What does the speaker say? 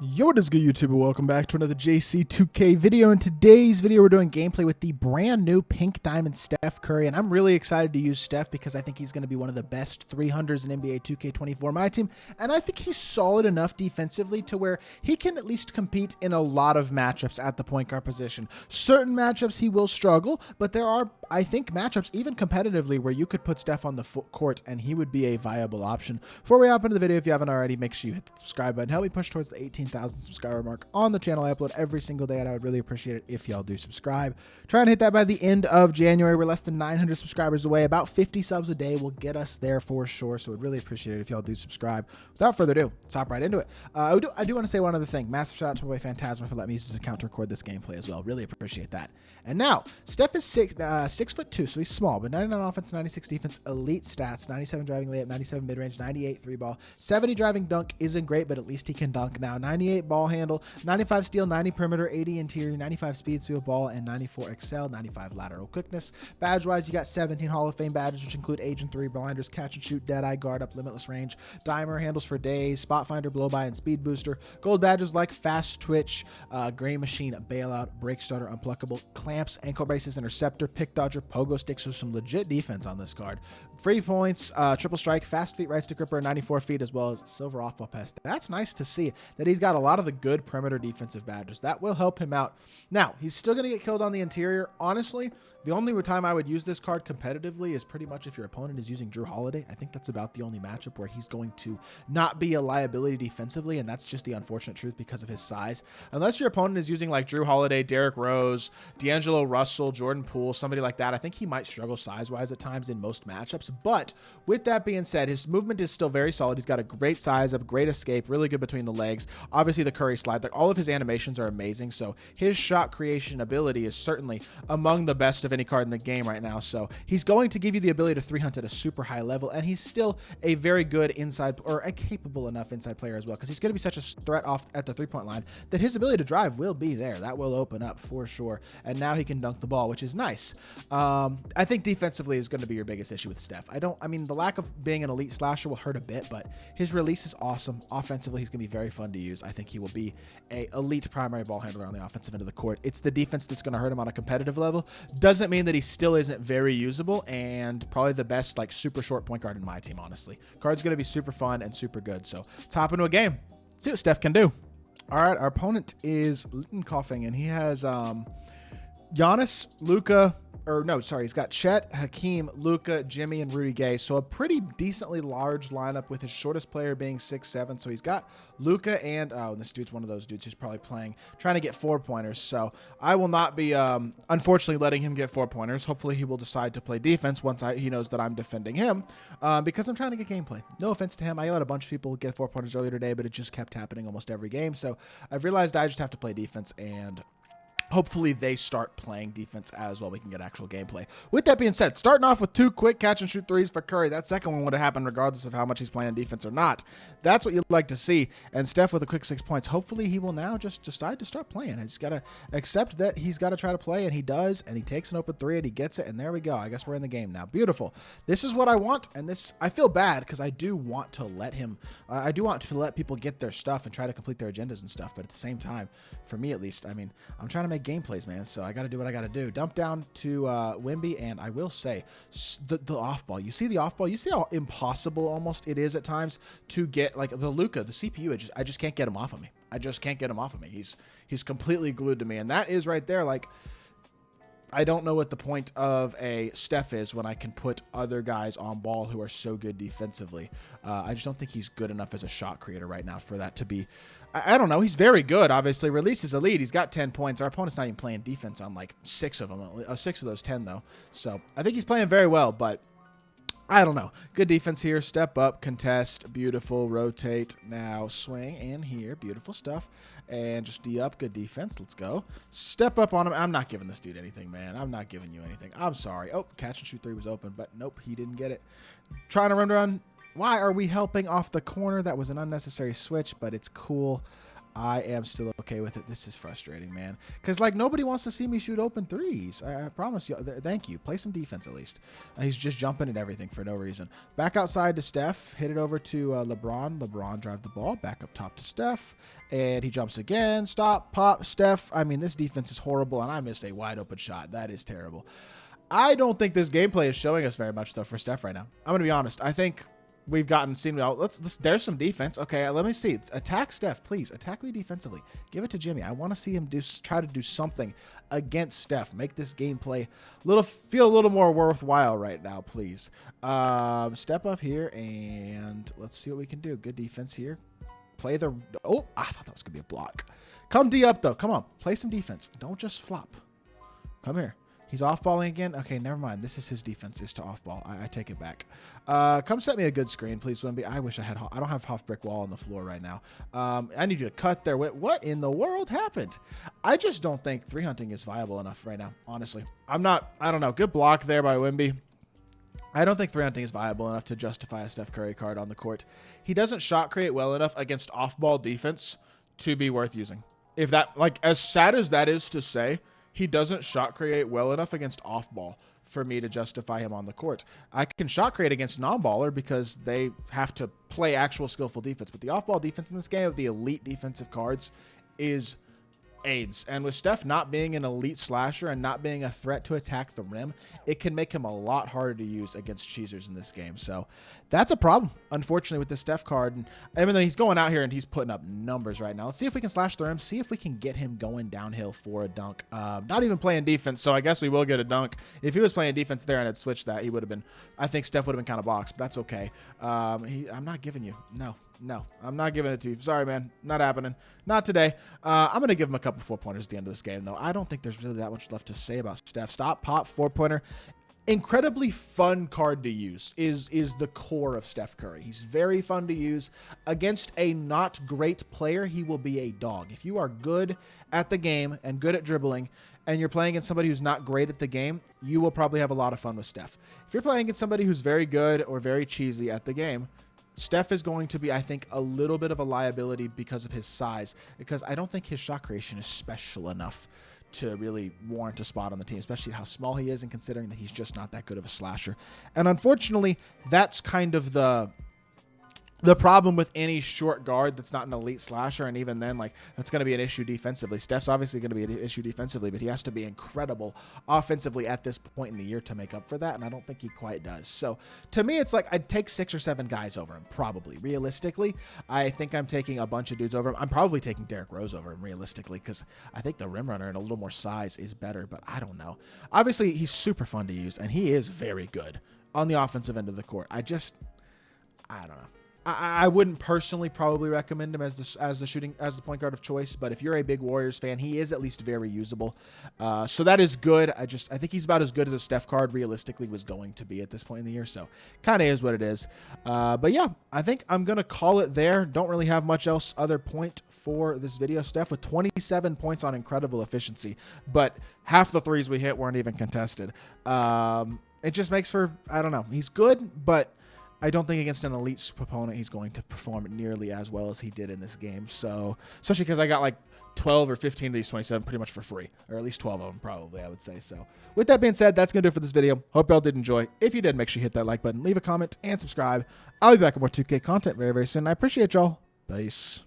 Yo, what is good, YouTube? Welcome back to another JC2K video. In today's video, we're doing gameplay with the brand new Pink Diamond Steph Curry, and I'm really excited to use Steph because I think he's going to be one of the best 300s in NBA 2K24 MyTEAM, and I think he's solid enough defensively to where he can at least compete in a lot of matchups at the point guard position. Certain matchups he will struggle, but there are, I think, matchups even competitively where you could put Steph on the court and he would be a viable option. Before we hop into the video, if you haven't already, make sure you hit the subscribe button. Help me push towards the 18,000 subscriber mark on the channel. I upload every single day, and I would really appreciate it if y'all do subscribe. Try and hit that by the end of January. We're less than 900 subscribers away. About 50 subs a day will get us there for sure, so I'd really appreciate it if y'all do subscribe. Without further ado, let's hop right into it. I do want to say one other thing. Massive shout out to my boy Phantasma for letting me use his account to record this gameplay as well. Really appreciate that. And now, Steph is 6'2", so he's small, but 99 offense, 96 defense, elite stats, 97 driving layup, 97 mid-range, 98 three ball, 70 driving dunk isn't great, but at least he can dunk now, 98 ball handle, 95 steal, 90 perimeter, 80 interior, 95 speed, steal ball, and 94 excel, 95 lateral quickness. Badge-wise, you got 17 Hall of Fame badges, which include Agent 3, blinders, catch and shoot, dead eye, guard up, limitless range, dimer, handles for days, spot finder, blow by, and speed booster. Gold badges like fast twitch, gray machine, bailout, break starter, unpluckable, clamps, ankle braces, interceptor, pick dodger, pogo stick, so some legit defense on this card. Free points, triple strike, fast feet, right stick gripper, 94 feet, as well as silver off ball pass. That's nice to see that he's got a lot of the good perimeter defensive badges. That will help him out. Now, he's still going to get killed on the interior. Honestly, the only time I would use this card competitively is pretty much if your opponent is using Drew Holiday. I think that's about the only matchup where he's going to not be a liability defensively, and that's just the unfortunate truth because of his size. Unless your opponent is using like Drew Holiday, Derrick Rose, D'Angelo Russell, Jordan Poole, somebody like that, I think he might struggle size-wise at times in most matchups. But with that being said, his movement is still very solid. He's got a great size up, great escape, really good between the legs. Obviously, the Curry slide, like all of his animations are amazing. So his shot creation ability is certainly among the best of any card in the game right now. So he's going to give you the ability to 3 hunt at a super high level, and he's still a very good inside, or a capable enough inside player as well, because he's going to be such a threat off at the three-point line that his ability to drive will be there. That will open up for sure. And now he can dunk the ball, which is nice. I think defensively is going to be your biggest issue with Steph. I mean, the lack of being an elite slasher will hurt a bit, but his release is awesome. Offensively, he's going to be very fun to use. I think he will be a elite primary ball handler on the offensive end of the court. It's the defense that's going to hurt him on a competitive level. Doesn't mean that he still isn't very usable, and probably the best like super short point guard in my team, honestly. Card's going to be super fun and super good. So let's hop into a game. Let's see what Steph can do. All right, our opponent is coughing, and he has Giannis, Luka, or no, sorry, he's got Chet, Hakeem, Luka, Jimmy, and Rudy Gay. So a pretty decently large lineup with his shortest player being 6'7". So he's got Luka and, oh, this dude's one of those dudes who's probably trying to get 4-pointers. So I will not be, unfortunately, letting him get 4-pointers. Hopefully he will decide to play defense once he knows that I'm defending him, because I'm trying to get gameplay. No offense to him. I let a bunch of people get 4-pointers earlier today, but it just kept happening almost every game. So I've realized I just have to play defense, and hopefully they start playing defense as well. We can get actual gameplay. With that being said, starting off with 2 quick catch and shoot threes for Curry. That second one would have happened regardless of how much he's playing defense or not. That's what you'd like to see. And Steph with a quick 6 points. Hopefully he will now just decide to start playing. He's got to accept that he's got to try to play, and he does. And he takes an open 3 and he gets it. And there we go. I guess we're in the game now. Beautiful. This is what I want. And this, I feel bad because I do want to let him, I do want to let people get their stuff and try to complete their agendas and stuff. But at the same time, for me at least, I mean, I'm trying to make gameplays, man. So I got to do what I got to do. Dump down to Wimby, and I will say the off ball. You see the off ball? You see how impossible almost it is at times to get, like, the Luka, the CPU. I just can't get him off of me. I just can't get him off of me. He's completely glued to me, and that is right there. Like, I don't know what the point of a Steph is when I can put other guys on ball who are so good defensively. I just don't think he's good enough as a shot creator right now for that to be. I don't know. He's very good, obviously. Release is elite. He's got 10 points. Our opponent's not even playing defense on like 6 of them. 6 of those 10, though. So I think he's playing very well, but I don't know. Good defense here. Step up, contest, beautiful, rotate, now swing, and here, beautiful stuff. And just D up, good defense. Let's go. Step up on him. I'm not giving this dude anything, man. I'm not giving you anything. I'm sorry. Oh, catch and shoot 3 was open, but nope, he didn't get it. Trying to run. Why are we helping off the corner? That was an unnecessary switch, but it's cool. I am still okay with it. This is frustrating, man. Because, like, nobody wants to see me shoot open threes. I promise you. Thank you. Play some defense at least. He's just jumping at everything for no reason. Back outside to Steph. Hit it over to LeBron. LeBron drive the ball. Back up top to Steph. And he jumps again. Stop. Pop. Steph. I mean, this defense is horrible, and I missed a wide open shot. That is terrible. I don't think this gameplay is showing us very much, though, for Steph right now. I'm going to be honest. I think we've seen out. There's some defense. Okay, let me see. Attack Steph, please. Attack me defensively. Give it to Jimmy. I want to see him try to do something against Steph. Make this gameplay feel a little more worthwhile right now, please. Step up here and let's see what we can do. Good defense here. Play the. Oh, I thought that was gonna be a block. Come D up though. Come on, play some defense. Don't just flop. Come here. He's off-balling again? Okay, never mind. This is his defense, is to off-ball. I take it back. Come set me a good screen, please, Wimby. I wish I had... I don't have half brick wall on the floor right now. I need you to cut there. What in the world happened? I just don't think 3-hunting is viable enough right now, honestly. I don't know. Good block there by Wimby. I don't think 3-hunting is viable enough to justify a Steph Curry card on the court. He doesn't shot create well enough against off-ball defense to be worth using. If that... Like, as sad as that is to say... He doesn't shot create well enough against off-ball for me to justify him on the court. I can shot create against non-baller because they have to play actual skillful defense. But the off-ball defense in this game of the elite defensive cards is AIDS. And with Steph not being an elite slasher and not being a threat to attack the rim, it can make him a lot harder to use against cheesers in this game. So that's a problem, unfortunately, with the Steph card. And even though he's going out here and he's putting up numbers right now, let's see if we can slash the rim, see if we can get him going downhill for a dunk. Not even playing defense, so I guess we will get a dunk. If he was playing defense there and had switched that, he would have been, I think Steph would have been kind of boxed, but that's okay. I'm not giving you, no, I'm not giving it to you. Sorry, man. Not happening. Not today. I'm going to give him a couple 4-pointers at the end of this game, though. I don't think there's really that much left to say about Steph. Stop, pop, 4-pointer. Incredibly fun card to use is the core of Steph Curry. He's very fun to use. Against a not great player, he will be a dog. If you are good at the game and good at dribbling, and you're playing against somebody who's not great at the game, you will probably have a lot of fun with Steph. If you're playing against somebody who's very good or very cheesy at the game, Steph is going to be, I think, a little bit of a liability because of his size, because I don't think his shot creation is special enough to really warrant a spot on the team, especially how small he is and considering that he's just not that good of a slasher. And unfortunately, that's kind of the problem with any short guard that's not an elite slasher, and even then, like, that's going to be an issue defensively. Steph's obviously going to be an issue defensively, but he has to be incredible offensively at this point in the year to make up for that, and I don't think he quite does. So, to me, it's like I'd take 6 or 7 guys over him, probably. Realistically, I think I'm taking a bunch of dudes over him. I'm probably taking Derrick Rose over him, realistically, because I think the rim runner and a little more size is better, but I don't know. Obviously, he's super fun to use, and he is very good on the offensive end of the court. I don't know. I wouldn't personally probably recommend him as the point guard of choice, but if you're a big Warriors fan, he is at least very usable. So that is good. I think he's about as good as a Steph card realistically was going to be at this point in the year. So kind of is what it is. But yeah, I think I'm going to call it there. Don't really have much else other point for this video. Steph with 27 points on incredible efficiency, but half the threes we hit weren't even contested. It just makes for, I don't know. He's good, but I don't think against an elite opponent he's going to perform nearly as well as he did in this game. So, especially because I got like 12 or 15 of these 27 pretty much for free, or at least 12 of them probably, I would say. So, with that being said, that's going to do it for this video. Hope y'all did enjoy. If you did, make sure you hit that like button, leave a comment, and subscribe. I'll be back with more 2K content very, very soon. I appreciate y'all. Peace.